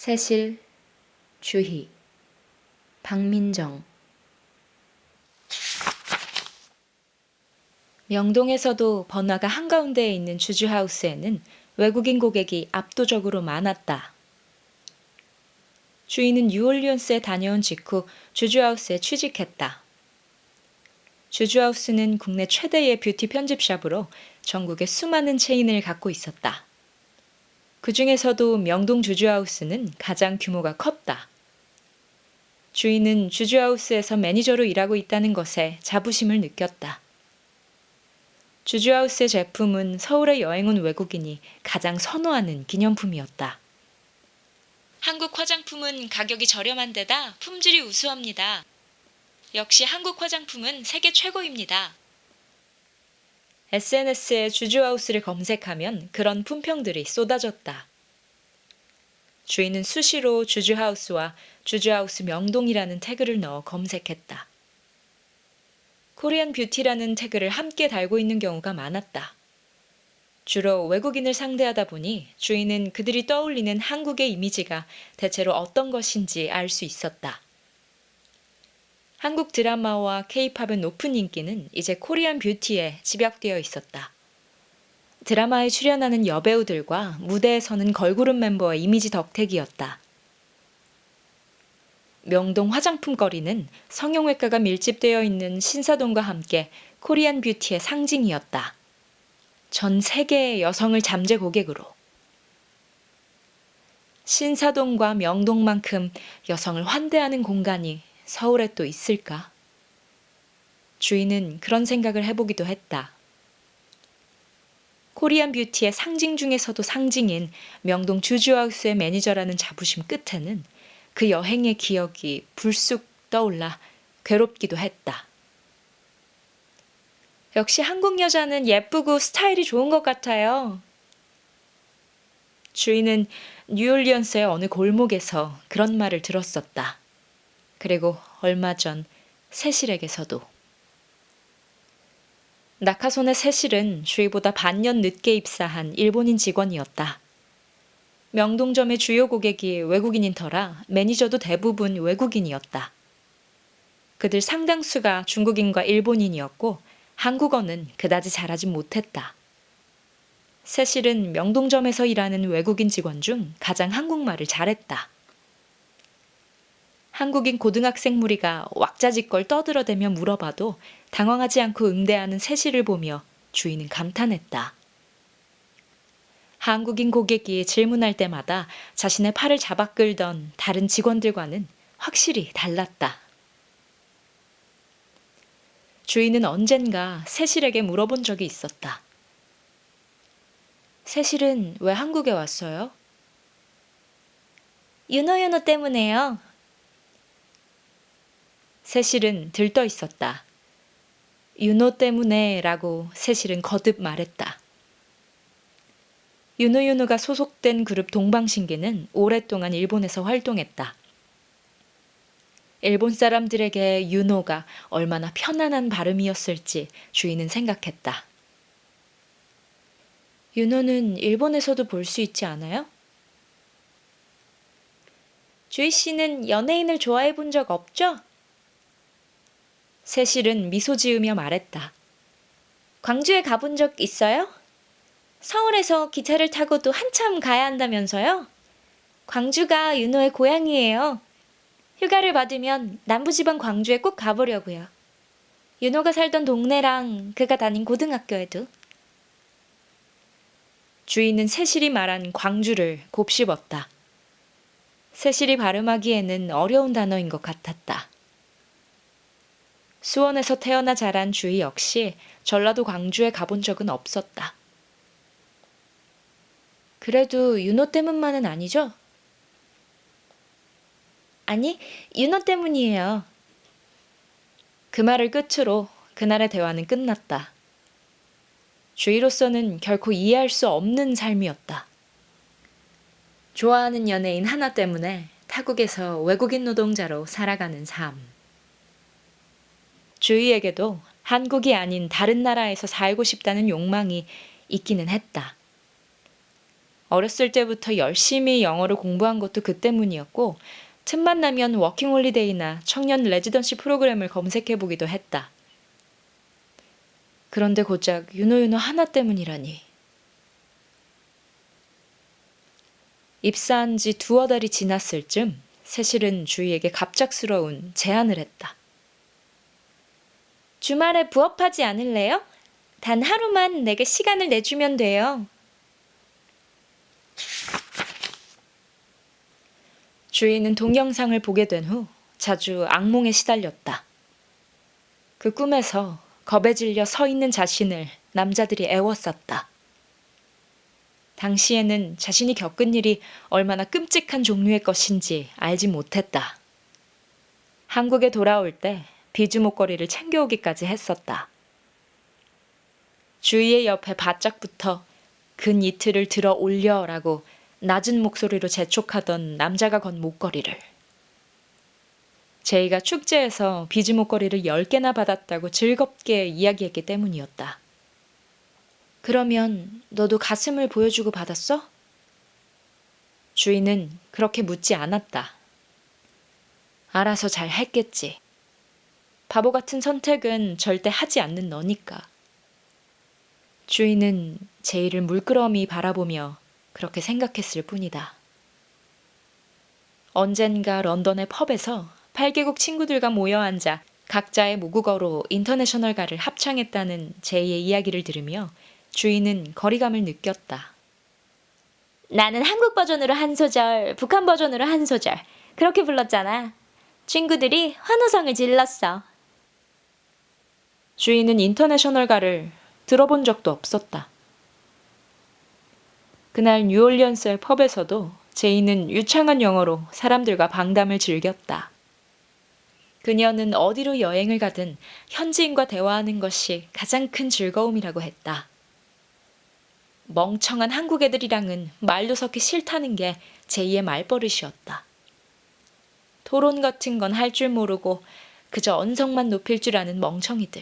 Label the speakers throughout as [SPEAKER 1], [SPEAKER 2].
[SPEAKER 1] 세실, 주희, 박민정. 명동에서도 번화가 한가운데에 있는 주주하우스에는 외국인 고객이 압도적으로 많았다. 주인은 뉴올리언스에 다녀온 직후 주주하우스에 취직했다. 주주하우스는 국내 최대의 뷰티 편집샵으로 전국의 수많은 체인을 갖고 있었다. 그 중에서도 명동 주주하우스는 가장 규모가 컸다. 주인은 주주하우스에서 매니저로 일하고 있다는 것에 자부심을 느꼈다. 주주하우스의 제품은 서울에 여행 온 외국인이 가장 선호하는 기념품이었다. 한국 화장품은 가격이 저렴한 데다 품질이 우수합니다. 역시 한국 화장품은 세계 최고입니다. SNS에 주주하우스를 검색하면 그런 품평들이 쏟아졌다. 주인은 수시로 주주하우스와 주주하우스 명동이라는 태그를 넣어 검색했다. 코리안 뷰티라는 태그를 함께 달고 있는 경우가 많았다. 주로 외국인을 상대하다 보니 주인은 그들이 떠올리는 한국의 이미지가 대체로 어떤 것인지 알 수 있었다. 한국 드라마와 K-팝의 높은 인기는 이제 코리안 뷰티에 집약되어 있었다. 드라마에 출연하는 여배우들과 무대에 서는 걸그룹 멤버의 이미지 덕택이었다. 명동 화장품 거리는 성형외과가 밀집되어 있는 신사동과 함께 코리안 뷰티의 상징이었다. 전 세계의 여성을 잠재 고객으로. 신사동과 명동만큼 여성을 환대하는 공간이 서울에 또 있을까? 주인은 그런 생각을 해보기도 했다. 코리안 뷰티의 상징 중에서도 상징인 명동 주주하우스의 매니저라는 자부심 끝에는 그 여행의 기억이 불쑥 떠올라 괴롭기도 했다. 역시 한국 여자는 예쁘고 스타일이 좋은 것 같아요. 주인은 뉴올리언스의 어느 골목에서 그런 말을 들었었다. 그리고 얼마 전 세실에게서도. 낙하손의 세실은 주희보다 반년 늦게 입사한 일본인 직원이었다. 명동점의 주요 고객이 외국인인 터라 매니저도 대부분 외국인이었다. 그들 상당수가 중국인과 일본인이었고 한국어는 그다지 잘하지 못했다. 세실은 명동점에서 일하는 외국인 직원 중 가장 한국말을 잘했다. 한국인 고등학생 무리가 왁자지껄 떠들어대며 물어봐도 당황하지 않고 응대하는 세실을 보며 주인은 감탄했다. 한국인 고객이 질문할 때마다 자신의 팔을 잡아 끌던 다른 직원들과는 확실히 달랐다. 주인은 언젠가 세실에게 물어본 적이 있었다. 세실은 왜 한국에 왔어요? 윤호윤호 때문에요. 세실은 들떠 있었다. 윤호 때문에 라고 세실은 거듭 말했다. 윤호윤호가 소속된 그룹 동방신기는 오랫동안 일본에서 활동했다. 일본 사람들에게 윤호가 얼마나 편안한 발음이었을지 주인은 생각했다. 윤호는 일본에서도 볼 수 있지 않아요? 주희 씨는 연예인을 좋아해 본 적 없죠? 세실은 미소 지으며 말했다. 광주에 가본 적 있어요? 서울에서 기차를 타고도 한참 가야 한다면서요? 광주가 윤호의 고향이에요. 휴가를 받으면 남부지방 광주에 꼭 가보려고요. 윤호가 살던 동네랑 그가 다닌 고등학교에도. 주인은 세실이 말한 광주를 곱씹었다. 세실이 발음하기에는 어려운 단어인 것 같았다. 수원에서 태어나 자란 주희 역시 전라도 광주에 가본 적은 없었다. 그래도 윤호 때문만은 아니죠? 아니, 윤호 때문이에요. 그 말을 끝으로 그날의 대화는 끝났다. 주희로서는 결코 이해할 수 없는 삶이었다. 좋아하는 연예인 하나 때문에 타국에서 외국인 노동자로 살아가는 삶. 주희에게도 한국이 아닌 다른 나라에서 살고 싶다는 욕망이 있기는 했다. 어렸을 때부터 열심히 영어를 공부한 것도 그 때문이었고, 틈만 나면 워킹홀리데이나 청년 레지던시 프로그램을 검색해보기도 했다. 그런데 고작 윤호윤호 하나 때문이라니. 입사한 지 2달이 지났을 쯤 세실은 주희에게 갑작스러운 제안을 했다. 주말에 부업하지 않을래요? 단 하루만 내게 시간을 내주면 돼요. 주희는 동영상을 보게 된 후 자주 악몽에 시달렸다. 그 꿈에서 겁에 질려 서 있는 자신을 남자들이 애워쌌다. 당시에는 자신이 겪은 일이 얼마나 끔찍한 종류의 것인지 알지 못했다. 한국에 돌아올 때 비즈 목걸이를 챙겨오기까지 했었다. 주희의 옆에 바짝 붙어 근 이틀을 들어 올려라고 낮은 목소리로 재촉하던 남자가 건 목걸이를. 제이가 축제에서 비즈 목걸이를 10개나 받았다고 즐겁게 이야기했기 때문이었다. 그러면 너도 가슴을 보여주고 받았어? 주희는 그렇게 묻지 않았다. 알아서 잘 했겠지. 바보 같은 선택은 절대 하지 않는 너니까. 주희는 제이를 물끄러미 바라보며 그렇게 생각했을 뿐이다. 언젠가 런던의 펍에서 8개국 친구들과 모여 앉아 각자의 모국어로 인터내셔널가를 합창했다는 제이의 이야기를 들으며 주희는 거리감을 느꼈다. 나는 한국 버전으로 한 소절, 북한 버전으로 한 소절 그렇게 불렀잖아. 친구들이 환호성을 질렀어. 주희는 인터내셔널가를 들어본 적도 없었다. 그날 뉴올리언스의 펍에서도 제이는 유창한 영어로 사람들과 방담을 즐겼다. 그녀는 어디로 여행을 가든 현지인과 대화하는 것이 가장 큰 즐거움이라고 했다. 멍청한 한국 애들이랑은 말도 섞기 싫다는 게 제이의 말버릇이었다. 토론 같은 건 할 줄 모르고 그저 언성만 높일 줄 아는 멍청이들.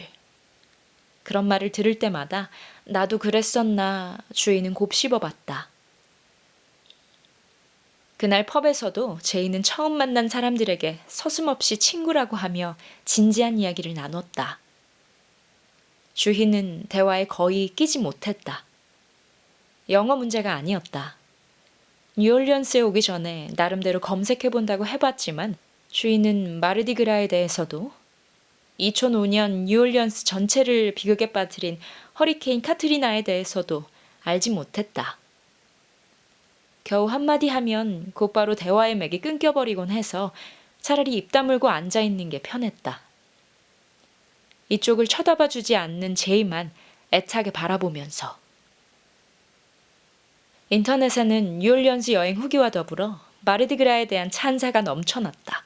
[SPEAKER 1] 그런 말을 들을 때마다 나도 그랬었나 주희는 곱씹어봤다. 그날 펍에서도 제이는 처음 만난 사람들에게 서슴없이 친구라고 하며 진지한 이야기를 나눴다. 주희는 대화에 거의 끼지 못했다. 영어 문제가 아니었다. 뉴올리언스에 오기 전에 나름대로 검색해본다고 해봤지만 주희는 마르디그라에 대해서도 2005년 뉴올리언스 전체를 비극에 빠뜨린 허리케인 카트리나에 대해서도 알지 못했다. 겨우 한마디 하면 곧바로 대화의 맥이 끊겨버리곤 해서 차라리 입 다물고 앉아있는 게 편했다. 이쪽을 쳐다봐주지 않는 제이만 애타게 바라보면서. 인터넷에는 뉴올리언스 여행 후기와 더불어 마르디그라에 대한 찬사가 넘쳐났다.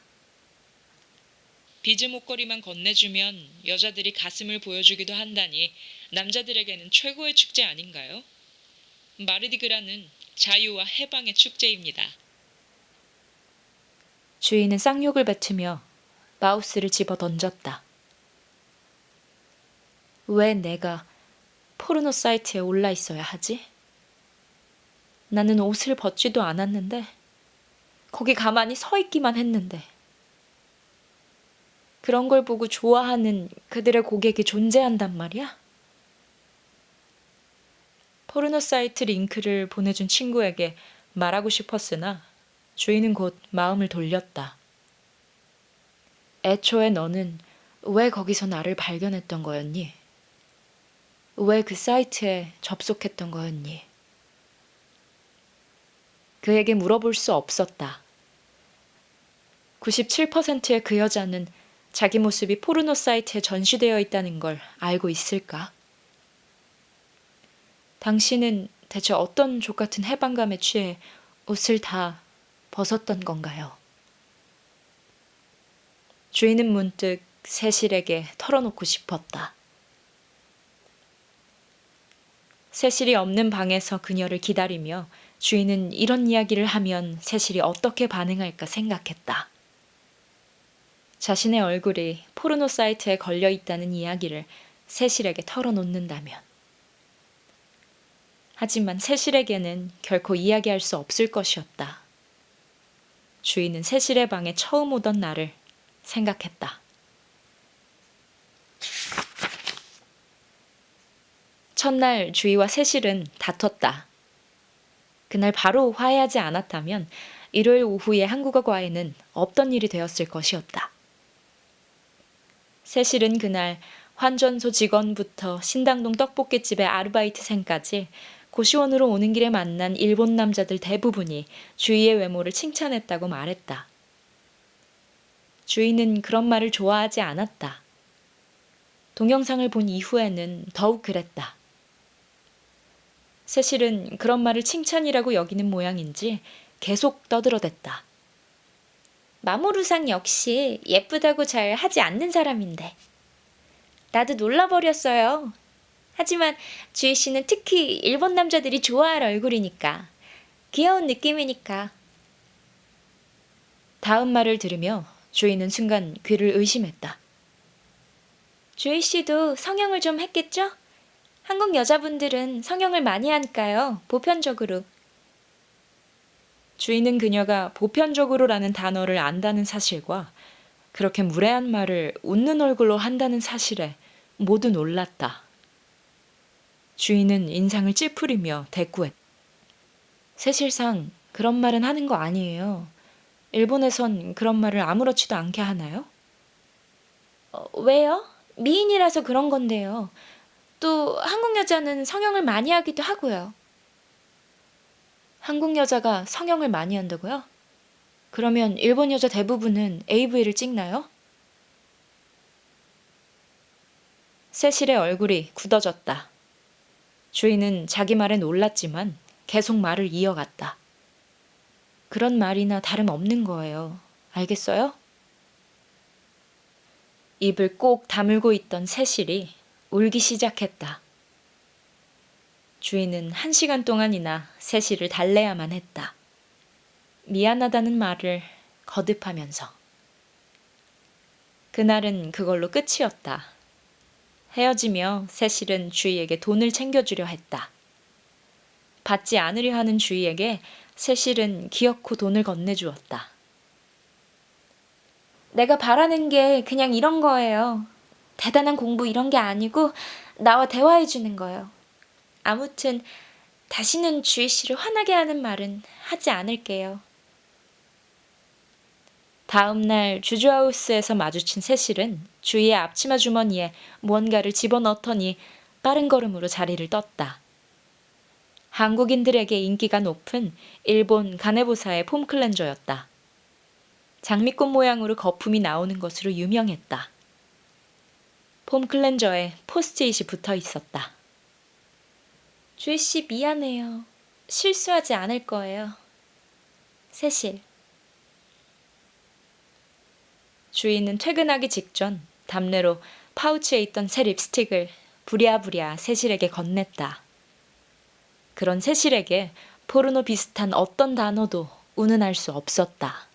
[SPEAKER 1] 비즈 목걸이만 건네주면 여자들이 가슴을 보여주기도 한다니 남자들에게는 최고의 축제 아닌가요? 마르디그라는 자유와 해방의 축제입니다. 주인은 쌍욕을 뱉으며 마우스를 집어 던졌다. 왜 내가 포르노 사이트에 올라 있어야 하지? 나는 옷을 벗지도 않았는데 거기 가만히 서 있기만 했는데 그런 걸 보고 좋아하는 그들의 고객이 존재한단 말이야? 포르노 사이트 링크를 보내준 친구에게 말하고 싶었으나 주인은 곧 마음을 돌렸다. 애초에 너는 왜 거기서 나를 발견했던 거였니? 왜 그 사이트에 접속했던 거였니? 그에게 물어볼 수 없었다. 97%의 그 여자는 자기 모습이 포르노 사이트에 전시되어 있다는 걸 알고 있을까? 당신은 대체 어떤 족같은 해방감에 취해 옷을 다 벗었던 건가요? 주인은 문득 세실에게 털어놓고 싶었다. 세실이 없는 방에서 그녀를 기다리며 주인은 이런 이야기를 하면 세실이 어떻게 반응할까 생각했다. 자신의 얼굴이 포르노 사이트에 걸려 있다는 이야기를 세실에게 털어놓는다면. 하지만 세실에게는 결코 이야기할 수 없을 것이었다. 주인은 세실의 방에 처음 오던 날을 생각했다. 첫날 주희와 세실은 다퉜다. 그날 바로 화해하지 않았다면 일요일 오후의 한국어 과외는 없던 일이 되었을 것이었다. 세실은 그날 환전소 직원부터 신당동 떡볶이집의 아르바이트생까지 고시원으로 오는 길에 만난 일본 남자들 대부분이 주희의 외모를 칭찬했다고 말했다. 주희는 그런 말을 좋아하지 않았다. 동영상을 본 이후에는 더욱 그랬다. 세실은 그런 말을 칭찬이라고 여기는 모양인지 계속 떠들어댔다. 마모루상 역시 예쁘다고 잘 하지 않는 사람인데. 나도 놀라버렸어요. 하지만 주희 씨는 특히 일본 남자들이 좋아할 얼굴이니까. 귀여운 느낌이니까. 다음 말을 들으며 주희는 순간 귀를 의심했다. 주희 씨도 성형을 좀 했겠죠? 한국 여자분들은 성형을 많이 하니까요. 보편적으로. 주희는 그녀가 보편적으로라는 단어를 안다는 사실과 그렇게 무례한 말을 웃는 얼굴로 한다는 사실에 모두 놀랐다. 주희는 인상을 찌푸리며 대꾸했다. 사실상 그런 말은 하는 거 아니에요. 일본에선 그런 말을 아무렇지도 않게 하나요? 왜요? 미인이라서 그런 건데요. 또 한국 여자는 성형을 많이 하기도 하고요. 한국 여자가 성형을 많이 한다고요? 그러면 일본 여자 대부분은 AV를 찍나요? 세실의 얼굴이 굳어졌다. 주인은 자기 말에 놀랐지만 계속 말을 이어갔다. 그런 말이나 다름없는 거예요. 알겠어요? 입을 꼭 다물고 있던 세실이 울기 시작했다. 주인은 1시간 동안이나 세실을 달래야만 했다. 미안하다는 말을 거듭하면서. 그날은 그걸로 끝이었다. 헤어지며 세실은 주희에게 돈을 챙겨주려 했다. 받지 않으려 하는 주희에게 세실은 기어코 돈을 건네주었다. 내가 바라는 게 그냥 이런 거예요. 대단한 공부 이런 게 아니고 나와 대화해주는 거예요. 아무튼 다시는 주희 씨를 화나게 하는 말은 하지 않을게요. 다음 날 주주하우스에서 마주친 세실은 주희의 앞치마 주머니에 무언가를 집어넣더니 빠른 걸음으로 자리를 떴다. 한국인들에게 인기가 높은 일본 가네보사의 폼 클렌저였다. 장미꽃 모양으로 거품이 나오는 것으로 유명했다. 폼 클렌저에 포스트잇이 붙어 있었다. 주희 씨 미안해요. 실수하지 않을 거예요. 세실. 주희는 퇴근하기 직전 답례로 파우치에 있던 새 립스틱을 부랴부랴 세실에게 건넸다. 그런 세실에게 포르노 비슷한 어떤 단어도 운운할 수 없었다.